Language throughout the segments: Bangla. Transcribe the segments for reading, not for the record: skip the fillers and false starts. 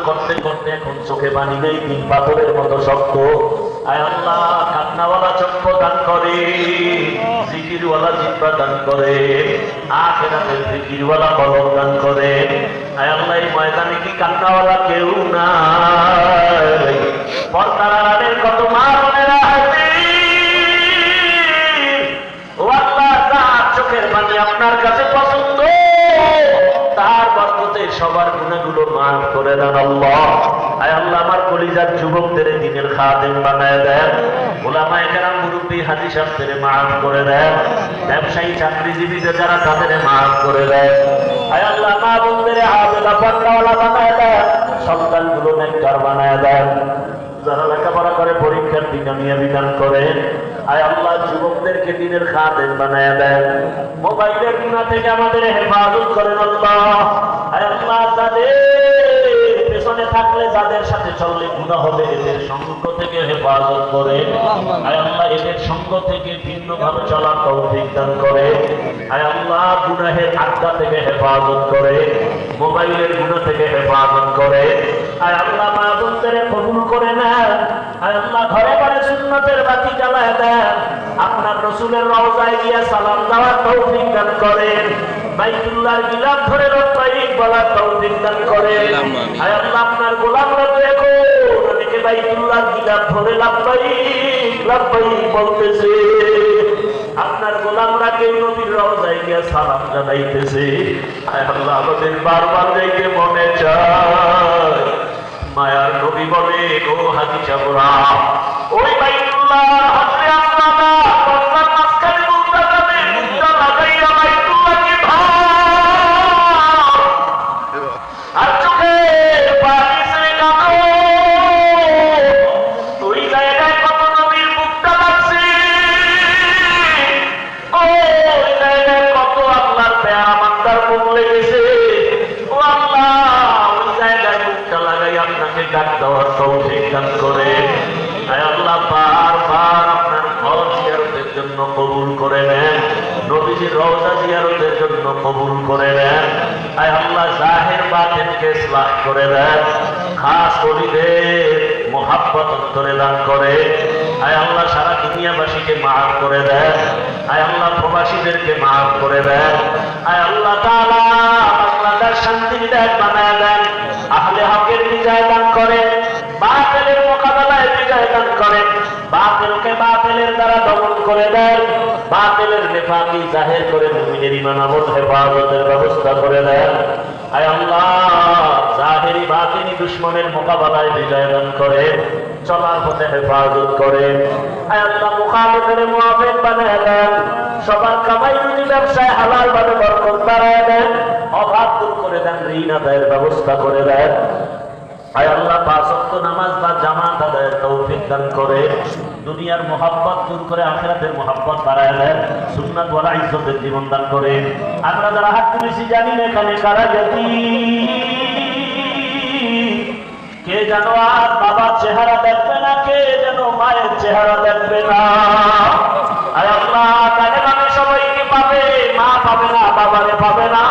করতে করতে এখন চোখে পানি নেই, তিন পাথরের মতো শক্ত। আয় আল্লাহ, কান্নাওয়ালা চক্ষু দান করে, জিকিরওয়ালা জিহ্বা দান করে, আখিরাতের জিকিরওয়ালা কলব দান করে। আয় আল্লাহ, এই ময়দানে কি কান্নাওয়ালা কেউ নাই? পর্দার আড়ালের কত মা বোনেরা ও আল্লাহ, তার চোখের পানি আপনার কাছে পছন্দ, তার বরকতে সবার গুনাহগুলো মাফ করে দেন আল্লাহ। আয় আল্লাহ, আমার কলিজার যুবকদের দ্বীনের খাদেম বানায় দেন, উলামায়ে কেরাম মুরব্বি হাজী সাহেবদের মাফ করে দেন, ব্যবসায়ী চাকরিজীবীদের যারা তাদের মাফ করে দেন। আয় আল্লাহ, মা বোনদের হাফেজা পর্দাওয়ালা বানায় দেন, সন্তানগুলো নেককার বানায় দেন, যারা লেখাপড়া করে পরীক্ষার দিনে বিধান করেন। আয় আল্লাহ, যুবকদেরকে দ্বীনের খাদেম বানায় দেন, মোবাইলের গুনাহ থেকে আমাদের হেফাজত করেন আল্লাহ। আয় আল্লাহ, তাদের পেছনে থাকলে, যাদের সাথে চললে গুনাহ হবে, এদের সঙ্গ থেকে হেফাজত করে। আয় আল্লাহ, এদের সঙ্গ থেকে ভিন্নভাবে চলার তৌফিক দান করে। আয় আল্লাহ, গুনাহের আড্ডা থেকে হেফাজত করে, মোবাইলের গুনাহ থেকে হেফাজত করে। আয় আল্লাহ, মা বোনদের কবুল করে নেন। আয় আল্লাহ, ঘরে ঘরে সুন্নতের বাতি জ্বালায় দেন, আপনার রাসূলের রওজায় গিয়ে সালাম দেওয়ার তৌফিক দান করেন, বাইতুল্লাহর গিলাফ ধরে লব্বাইক বলার তৌফিক দান করেন। আয় আল্লাহ, আপনার গোলামরা দেখো, অনেকে বাইতুল্লাহর গিলাফ ধরে লব্বাইক লব্বাইক বলতেছে, আপনার গোলামরা কেউ নবীর রওজায় গিয়ে সালাম জানাইতেছে। আয় আল্লাহ, আমাদের বারবার যাইতে মনে চায়। মায়ার নবী বলে, ও হাজী সাহেবরা, ওই বাইতুল্লাহর হজরে আসওয়াদা পর্দার মাঝখানে মুক্তা যাবে, মুক্তা লাগাইয়া বাইতুল্লাহকে ভাব আর চোখে পানি ছেড়ে কাঁদো। ওই জায়গায় কত নবীর মুক্তা লাগছে, ওই জায়গায় কত আল্লাহর পেয়ারা বান্দার মুখ লেগেছে। ও আল্লাহ, ওই জায়গায় মুক্তা লাগাই আপনাকে ডাক দেওয়ার তৌফিক দান করে। আয় আল্লাহ, বারবার আপনার ঘর জিয়ারতের জন্য কবুল করে নেন, নবীজির রওজা জিয়ারতের জন্য কবুল করে নেন। আয় আল্লাহ, জাহির বাতিনকে ইসলাহ করে দেন, খাস ওলিদের মুহাব্বত অন্তরে দান করে। আয় আল্লাহ, সারা দুনিয়াবাসীকে মাফ করে দেন। আয় আল্লাহ, প্রবাসীদেরকে মাফ করে দেন। আয় আল্লাহ তাআলা, বাংলাদেশ শান্তির দেশ বানায় দেন, আহলে হকের বিজয় দান করে, বাতিলের মোকাবেলায় বিজয় দান করেন, বাতিলকে বাতিলের দ্বারা দমন করে দেন, বাতিলের নেফাকি জাহির করে মুমিনের ঈমান আমল হেফাজতের ব্যবস্থা করে দেন। আয় আল্লাহ, জাহিরি বাতিনি দুশমনের মোকাবেলায় বিজয় দান করে, চলার পথে হেফাজত করে। আয় আল্লাহ, মুখালিফের মুআফিক বানায় দেন, সবার কামাই রুজি ব্যবসায় হালাল ভাবে বরকত বাড়ায় দেন, অভাব দূর করে দেন, ঋণ আদায়ের ব্যবস্থা করে দেন। আয় আল্লাহ, পাঁচ ওয়াক্ত নামাজ বা জামাত আদায়ের তৌফিক দান করে, দুনিয়ার মোহাব্বত দূর করে আখিরাতের মোহাব্বত বাড়ায় দেন, সুন্নাত ওয়ালা ইজ্জতের জীবন দান করে। আমরা যারা হাত তুলেছি জানি না এখানে কারা জাতি, কে যেন আর বাবার চেহারা দেখবে না, কে যেন মায়ের চেহারা দেখবে না। আয় আল্লাহ, তাকে মানে সবাইকে পাবে, মা পাবে না, বাবারে পাবে না।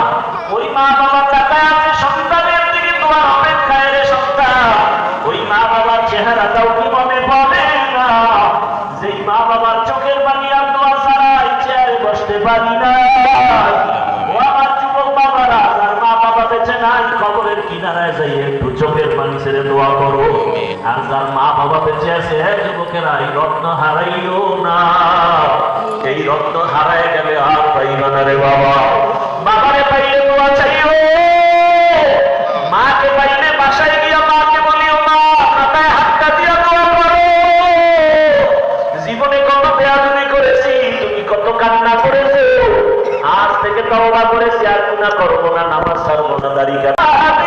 ওই মা বাবার টাকায় আছে, সন্তানের দিকে তোমার অপেক্ষায় রে সন্তান, ওই মা বাবার চেহারাটাও কি মনে পড়ে না? যেই মা বাবার চোখের পানি আর দোয়া ছাড়াই চেয়ারে বসতে পারি না। ও আমার যুবক বাবারা, যার মা বাবা বেঁচে নাই, কবরের কিনারায় যাই একটু চোখের পানি ছেড়ে দোয়া করো। আর যার মা বাবা বেঁচে আছে, যুবকেরা, এই রত্ন হারাইও না। এই রত্ন হারায় গেলে আর পাইবা না রে বাবা। বাবারে পাইলে দোয়া চাইও, মাকে পাইলে বাসায় গিয়া মাকে বলিও, মা মাথায় হাতটা দিয়া দোয়া করো। জীবনে কত বেয়াদবি করেছি, তুমি কত কান্না করেছো, আজ থেকে তওবা করেছি, আর গুনাহ করবো না, নামাজ ছাড়বো না, দাড়ি কাটবো